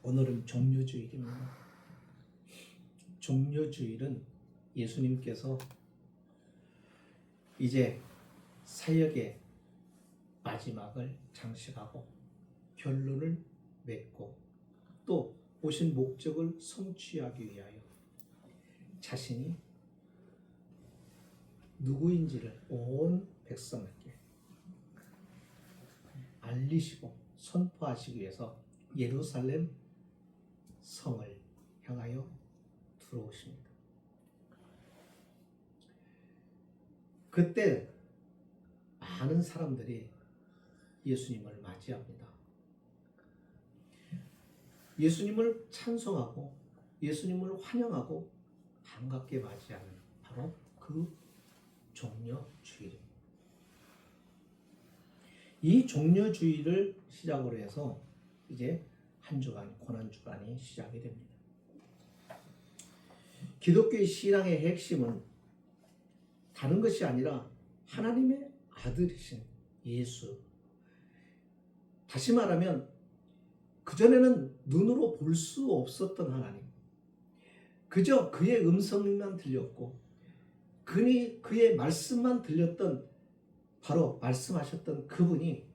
오늘은 종려주일입니다. 종려주일은 예수님께서 이제 사역의 마지막을 장식하고 결론을 맺고 또 오신 목적을 성취하기 위하여 자신이 누구인지를 온 백성에게 알리시고 선포하시기 위해서 예루살렘 성을 향하여 들어오십니다. 그때 많은 사람들이 예수님을 맞이합니다. 예수님을 찬송하고 예수님을 환영하고 반갑게 맞이하는 바로 그 종려주일입니다. 이 종려주일을 시작으로 해서 이제 한 주간 고난주간이 시작이 됩니다. 기독교의 신앙의 핵심은 다른 것이 아니라 하나님의 아들이신 예수. 다시 말하면 그전에는 눈으로 볼 수 없었던 하나님. 그저 그의 음성만 들렸고 그의 말씀만 들렸던 바로 말씀하셨던 그분이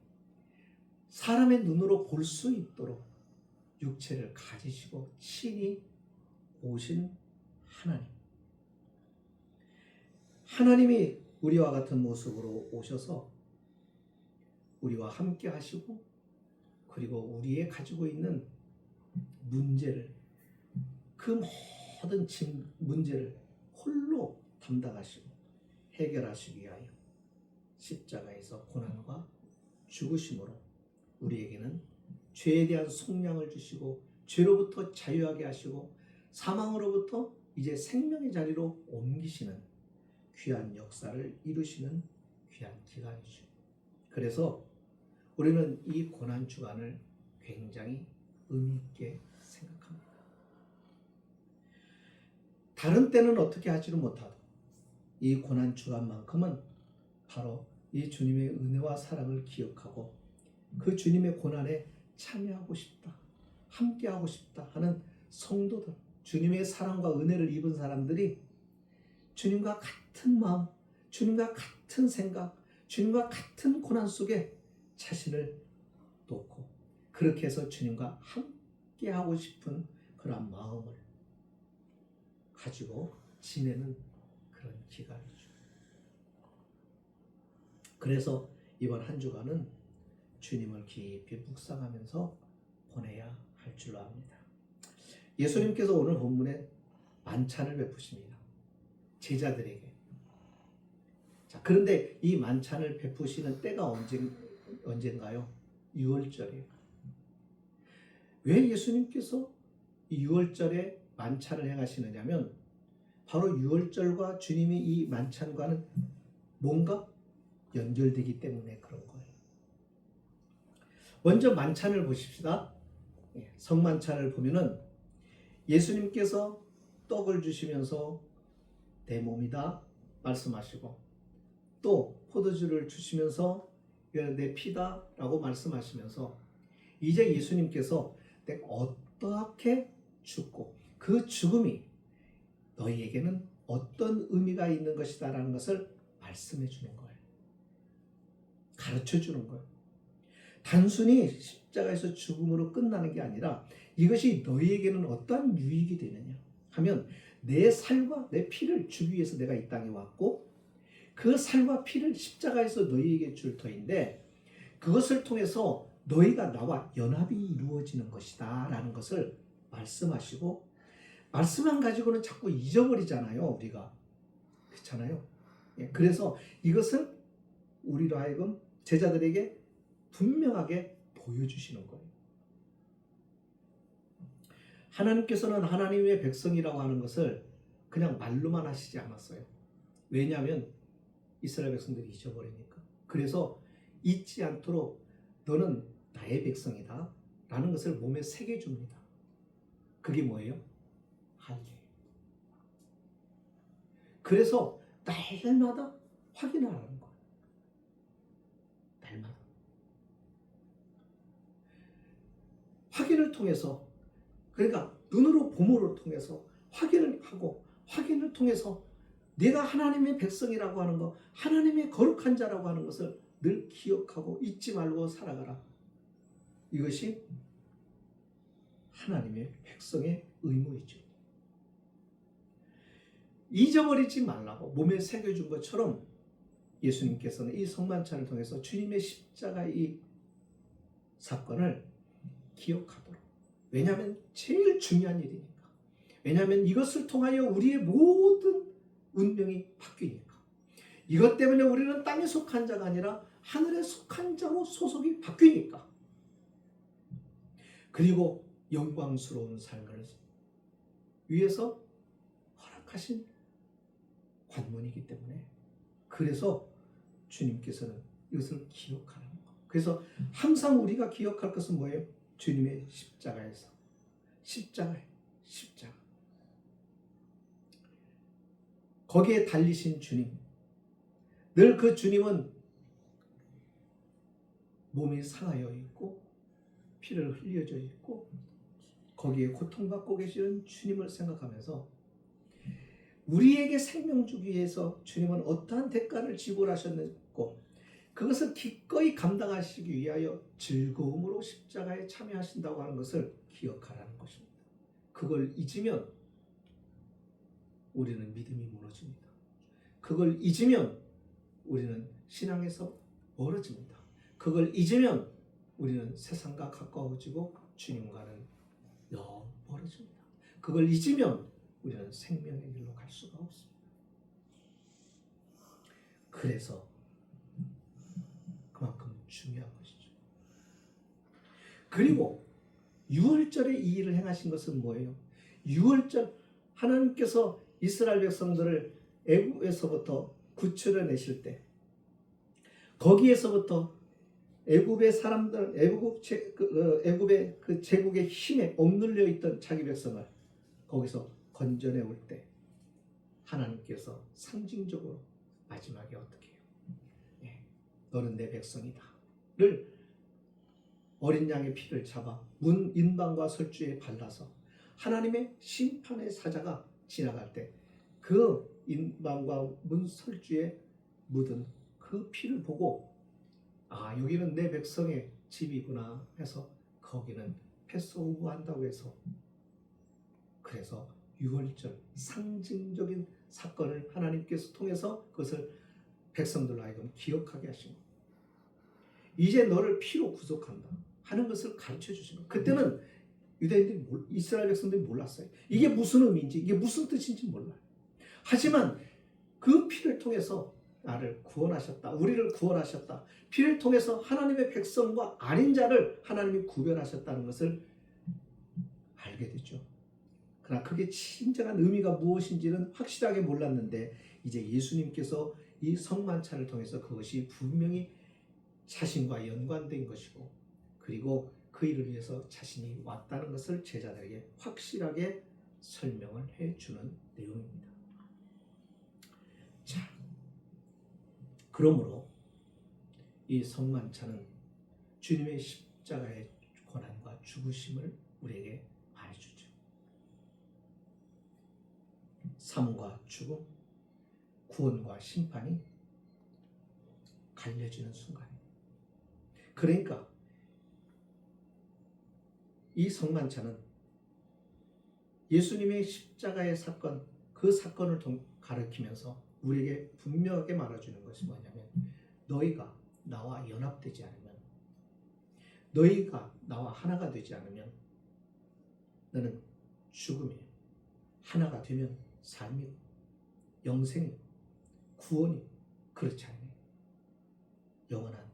사람의 눈으로 볼 수 있도록 육체를 가지시고 친히 오신 하나님. 하나님이 우리와 같은 모습으로 오셔서 우리와 함께 하시고 그리고 우리의 가지고 있는 문제를 그 모든 문제를 홀로 담당하시고 해결하시기 위하여 십자가에서 고난과 죽으심으로 우리에게는 죄에 대한 속량을 주시고 죄로부터 자유하게 하시고 사망으로부터 이제 생명의 자리로 옮기시는 귀한 역사를 이루시는 귀한 기간이죠. 그래서 우리는 이 고난주간을 굉장히 의미 있게 생각합니다. 다른 때는 어떻게 하지를 못하도 이 고난주간만큼은 바로 이 주님의 은혜와 사랑을 기억하고 그 주님의 고난에 참여하고 싶다, 함께하고 싶다 하는 성도들, 주님의 사랑과 은혜를 입은 사람들이 주님과 같은 마음, 주님과 같은 생각, 주님과 같은 고난 속에 자신을 놓고 그렇게 해서 주님과 함께하고 싶은 그런 마음을 가지고 지내는 그런 기간이죠. 그래서 이번 한 주간은 주님을 깊이 묵상하면서 보내야 할 줄로 압니다. 예수님께서 오늘 본문에 만찬을 베푸십니다. 제자들에게. 자, 그런데 이 만찬을 베푸시는 때가 언젠가요? 6월절이에요. 왜 예수님께서 이 6월절에 만찬을 행하시느냐면 바로 6월절과 주님이 이 만찬과는 뭔가 연결되기 때문에 그런 거예요. 먼저 만찬을 보십시다. 성만찬을 보면은 예수님께서 떡을 주시면서 내 몸이다 말씀하시고 또 포도주를 주시면서 내 피다 라고 말씀하시면서 이제 예수님께서 내가 어떻게 죽고 그 죽음이 너희에게는 어떤 의미가 있는 것이다 라는 것을 말씀해 주는 거예요. 가르쳐 주는 거예요. 단순히 십자가에서 죽음으로 끝나는 게 아니라 이것이 너희에게는 어떠한 유익이 되느냐 하면 내 살과 내 피를 주기 위해서 내가 이 땅에 왔고 그 살과 피를 십자가에서 너희에게 줄 터인데 그것을 통해서 너희가 나와 연합이 이루어지는 것이다 라는 것을 말씀하시고 말씀만 가지고는 자꾸 잊어버리잖아요. 우리가. 그렇잖아요. 그래서 이것을 우리로 하여금 제자들에게 분명하게 보여주시는 거예요. 하나님께서는 하나님의 백성이라고 하는 것을 그냥 말로만 하시지 않았어요. 왜냐하면 이스라엘 백성들이 잊어버리니까. 그래서 잊지 않도록 너는 나의 백성이다 라는 것을 몸에 새겨줍니다. 그게 뭐예요? 할례. 그래서 날마다 확인하라는 거예요. 날마다. 확인을 통해서 그러니까 눈으로 보물을 통해서 확인을 하고 확인을 통해서 내가 하나님의 백성이라고 하는 것, 하나님의 거룩한 자라고 하는 것을 늘 기억하고 잊지 말고 살아가라. 이것이 하나님의 백성의 의무이죠. 잊어버리지 말라고 몸에 새겨준 것처럼 예수님께서는 이 성만찬을 통해서 주님의 십자가 이 사건을 기억하도록. 왜냐하면 제일 중요한 일이니까. 왜냐하면 이것을 통하여 우리의 모든 운명이 바뀌니까. 이것 때문에 우리는 땅에 속한 자가 아니라 하늘에 속한 자로 소속이 바뀌니까. 그리고 영광스러운 삶을 위해서 허락하신 관문이기 때문에, 그래서 주님께서는 이것을 기억하라는 거. 그래서 항상 우리가 기억할 것은 뭐예요? 주님의 십자가에서 십자가. 거기에 달리신 주님. 늘 그 주님은 몸이 상하여 있고 피를 흘려져 있고 거기에 고통받고 계시는 주님을 생각하면서 우리에게 생명 주기 위해서 주님은 어떠한 대가를 지불하셨고 그것을 기꺼이 감당하시기 위하여 즐거움으로 십자가에 참여하신다고 하는 것을 기억하라는 것입니다. 그걸 잊으면 우리는 믿음이 무너집니다. 그걸 잊으면 우리는 신앙에서 멀어집니다. 그걸 잊으면 우리는 세상과 가까워지고 주님과는 너무 멀어집니다. 그걸 잊으면 우리는 생명의 길로 갈 수가 없습니다. 그래서 그만큼 중요한 것이죠. 그리고 유월절에 이 일을 행하신 것은 뭐예요? 유월절 하나님께서 이스라엘 백성들을 애굽에서부터 구출해내실 때 거기에서부터 애굽의 사람들, 애굽의 그 제국의 힘에 억눌려 있던 자기 백성을 거기서 건져내 올 때 하나님께서 상징적으로 마지막에 어떻게 해요? 너는 내 백성이다를 어린 양의 피를 잡아 문 인방과 설주에 발라서 하나님의 심판의 사자가 지나갈 때 그 인방과 문 설주에 묻은 그 피를 보고 아, 여기는 내 백성의 집이구나 해서 거기는 패스오브한다고 해서 그래서 유월절 상징적인 사건을 하나님께서 통해서 그것을 백성들로 하여금 기억하게 하신 것. 이제 너를 피로 구속한다 하는 것을 가르쳐 주신 것. 그때는 유대인들이 이스라엘 백성들이 몰랐어요. 이게 무슨 의미인지 이게 무슨 뜻인지 몰라요. 하지만 그 피를 통해서 나를 구원하셨다. 우리를 구원하셨다. 피를 통해서 하나님의 백성과 아닌 자를 하나님이 구별하셨다는 것을 알게 되죠. 그러나 그게 진정한 의미가 무엇인지는 확실하게 몰랐는데 이제 예수님께서 이 성만찬을 통해서 그것이 분명히 자신과 연관된 것이고 그리고 그 일을 위해서 자신이 왔다는 것을 제자들에게 확실하게 설명을 해주는 내용입니다. 자, 그러므로 이 성만찬은 주님의 십자가의 고난과 죽으심을 우리에게 말해주죠. 삶과 죽음, 구원과 심판이 갈려지는 순간입니다. 그러니까 이 성만찬은 예수님의 십자가의 사건, 그 사건을 가리키면서 우리에게 분명하게 말해주는 것이 뭐냐면 너희가 나와 연합되지 않으면 너희가 나와 하나가 되지 않으면 너는 죽음이에요. 하나가 되면 삶이고 영생이고 구원이고 그렇지 않아요. 영원한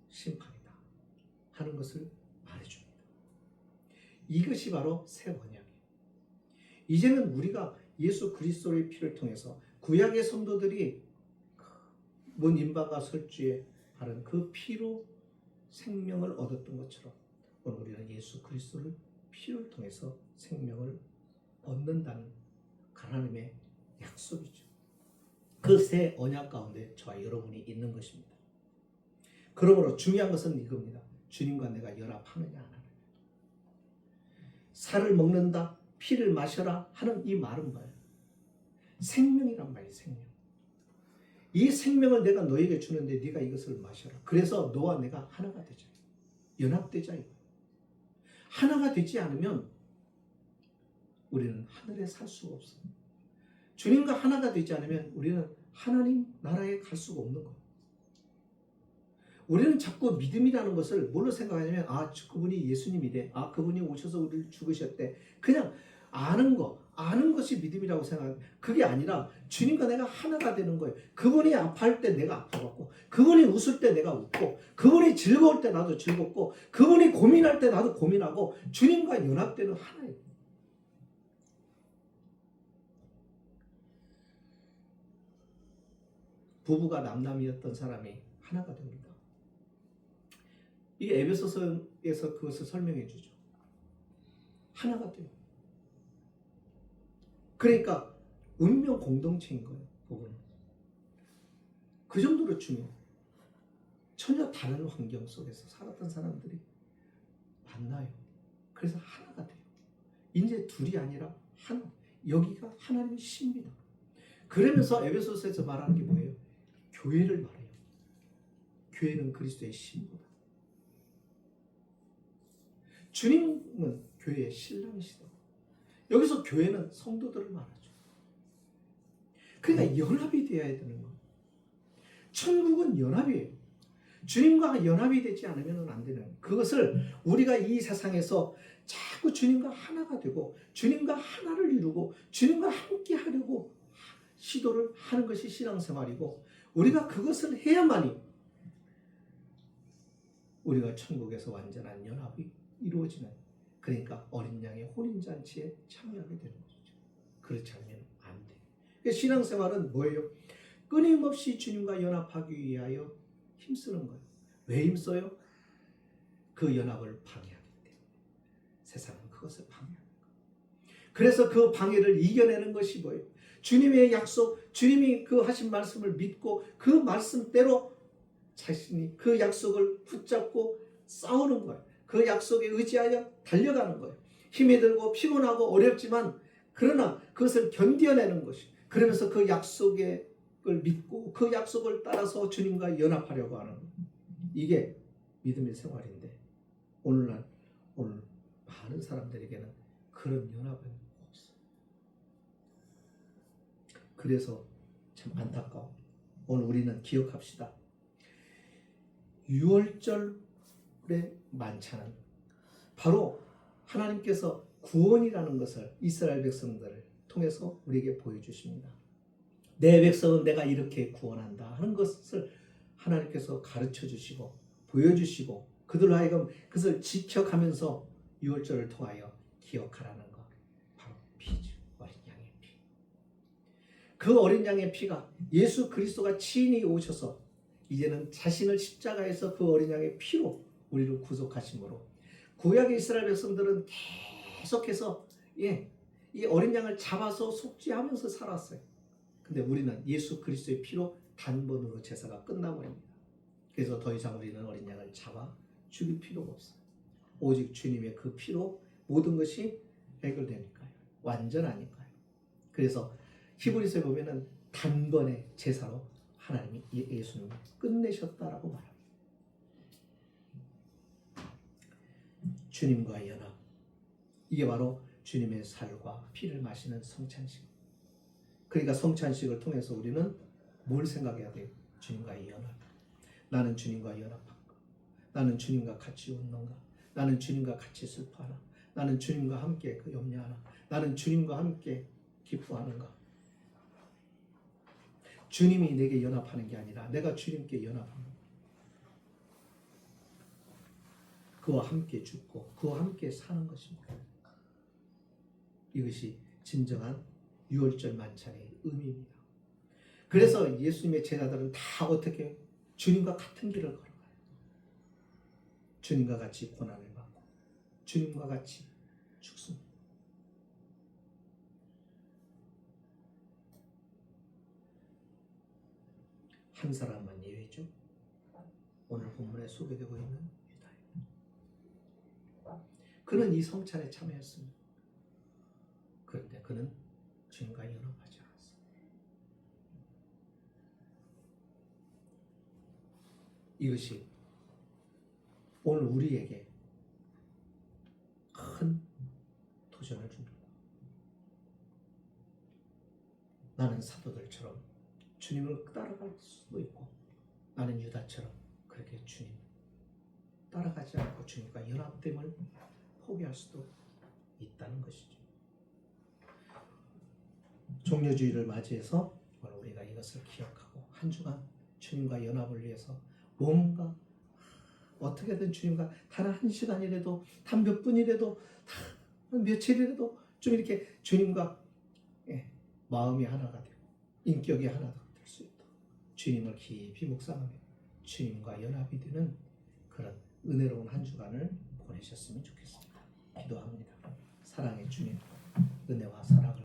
심판이다 하는 것을 말해줍니다. 이것이 바로 새 언약이에요. 이제는 우리가 예수 그리스도의 피를 통해서 구약의 성도들이 문 인방과 설주에 바른 그 피로 생명을 얻었던 것처럼 오늘 우리는 예수 그리스도를 피를 통해서 생명을 얻는다는 하나님의 약속이죠. 그 새 언약 가운데 저와 여러분이 있는 것입니다. 그러므로 중요한 것은 이겁니다. 주님과 내가 연합하느냐 안 하느냐. 살을 먹는다, 피를 마셔라 하는 이 말은 뭐예요? 생명이란 말이에요. 생명. 이 생명을 내가 너에게 주는데 네가 이것을 마셔라. 그래서 너와 내가 하나가 되자. 연합되자. 하나가 되지 않으면 우리는 하늘에 살 수가 없어요. 주님과 하나가 되지 않으면 우리는 하나님 나라에 갈 수가 없는 거예요. 우리는 자꾸 믿음이라는 것을 뭘로 생각하냐면 그분이 예수님이래. 그분이 오셔서 우리를 죽으셨대. 그냥 아는 것이 믿음이라고 생각하는 그게 아니라 주님과 내가 하나가 되는 거예요. 그분이 아파할 때 내가 아파갖고, 그분이 웃을 때 내가 웃고, 그분이 즐거울 때 나도 즐겁고, 그분이 고민할 때 나도 고민하고, 주님과 연합되는 하나예요. 부부가 남남이었던 사람이 하나가 됩니다. 이게 에베소서에서 그것을 설명해 주죠. 하나가 돼요. 그러니까 운명 공동체인 거예요. 부부는. 그 정도로 중요해요. 전혀 다른 환경 속에서 살았던 사람들이 만나요. 그래서 하나가 돼요. 이제 둘이 아니라 하나. 여기가 하나님의 신비다. 그러면서 에베소서에서 말하는 게 뭐예요? 교회를 말해요. 교회는 그리스도의 신부다. 주님은 교회의 신랑이시다. 여기서 교회는 성도들을 말하죠. 그러니까 연합이 되어야 되는 거예요. 천국은 연합이에요. 주님과 연합이 되지 않으면 안 되는 거예요. 그것을 우리가 이 세상에서 자꾸 주님과 하나가 되고 주님과 하나를 이루고 주님과 함께 하려고 시도를 하는 것이 신앙생활이고, 우리가 그것을 해야만이 우리가 천국에서 완전한 연합이 이루어지는, 그러니까 어린 양의 혼인잔치에 참여하게 되는 것이죠. 그렇지 않으면 안 돼요. 그러니까 신앙생활은 뭐예요? 끊임없이 주님과 연합하기 위하여 힘쓰는 거예요. 왜 힘써요? 그 연합을 방해하기 때문에. 세상은 그것을 방해하는 거예요. 그래서 그 방해를 이겨내는 것이 뭐예요? 주님의 약속, 주님이 그 하신 말씀을 믿고 그 말씀대로 자신이 그 약속을 붙잡고 싸우는 거예요. 그 약속에 의지하여 달려가는 거예요. 힘이 들고 피곤하고 어렵지만 그러나 그것을 견뎌내는 것이, 그러면서 그 약속을 믿고 그 약속을 따라서 주님과 연합하려고 하는 거예요. 이게 믿음의 생활인데 오늘 많은 사람들에게는 그런 연합은 없어요. 그래서 참 안타까워. 오늘 우리는 기억합시다. 6월절의 만찬은 바로 하나님께서 구원이라는 것을 이스라엘 백성들을 통해서 우리에게 보여주십니다. 내 백성은 내가 이렇게 구원한다 하는 것을 하나님께서 가르쳐 주시고 보여주시고 그들로 하여금 그것을 지켜가면서 6월절을 통하여 기억하라는 것, 바로 피죠. 어린 양의 피. 그 어린 양의 피가 예수 그리스도가 친히 오셔서 이제는 자신을 십자가에서 그 어린 양의 피로 우리를 구속하심으로, 구약의 이스라엘 백성들은 계속해서 이 어린 양을 잡아서 속죄하면서 살았어요. 근데 우리는 예수 그리스도의 피로 단번으로 제사가 끝나버립니다. 그래서 더 이상 우리는 어린 양을 잡아 죽일 필요가 없어요. 오직 주님의 그 피로 모든 것이 해결되니까요. 완전하니까요. 그래서 히브리서에 보면은 단번에 제사로 하나님이 예수님을 끝내셨다라고 말합니다. 주님과 연합, 이게 바로 주님의 살과 피를 마시는 성찬식. 그러니까 성찬식을 통해서 우리는 뭘 생각해야 돼요? 주님과의 연합. 나는 주님과 연합한가? 나는 주님과 같이 웃는가? 나는 주님과 같이 슬퍼하나? 나는 주님과 함께 염려하나? 나는 주님과 함께 기뻐하는가? 주님이 내게 연합하는 게 아니라 내가 주님께 연합합니다. 그와 함께 죽고 그와 함께 사는 것입니다. 이것이 진정한 6월절 만찬의 의미입니다. 그래서 예수님의 제자들은 다 어떻게 주님과 같은 길을 걸어가요. 주님과 같이 고난을 받고 주님과 같이 죽습니다. 한 사람만 예외죠. 오늘 본문에 소개되고 있는 유다입니다. 그는 이 성찬에 참여했습니다. 그런데 그는 주님과 연합하지 않았어요. 이것이 오늘 우리에게 큰 도전을 줍니다. 나는 사도들처럼 주님을 따라갈 수도 있고, 나는 유다처럼 그렇게 주님 따라가지 않고 주님과 연합됨을 포기할 수도 있다는 것이죠. 종려주의를 맞이해서 오늘 우리가 이것을 기억하고 한 주간 주님과 연합을 위해서 뭔가 어떻게든 주님과 단 한 시간이라도, 단 몇 분이라도, 단 며칠이라도 좀 이렇게 주님과 마음이 하나가 되고 인격이 하나가 될 수 있도록 주님을 깊이 묵상하며 주님과 연합이 되는 그런 은혜로운 한 주간을 보내셨으면 좋겠습니다. 기도합니다. 사랑의 주님, 은혜와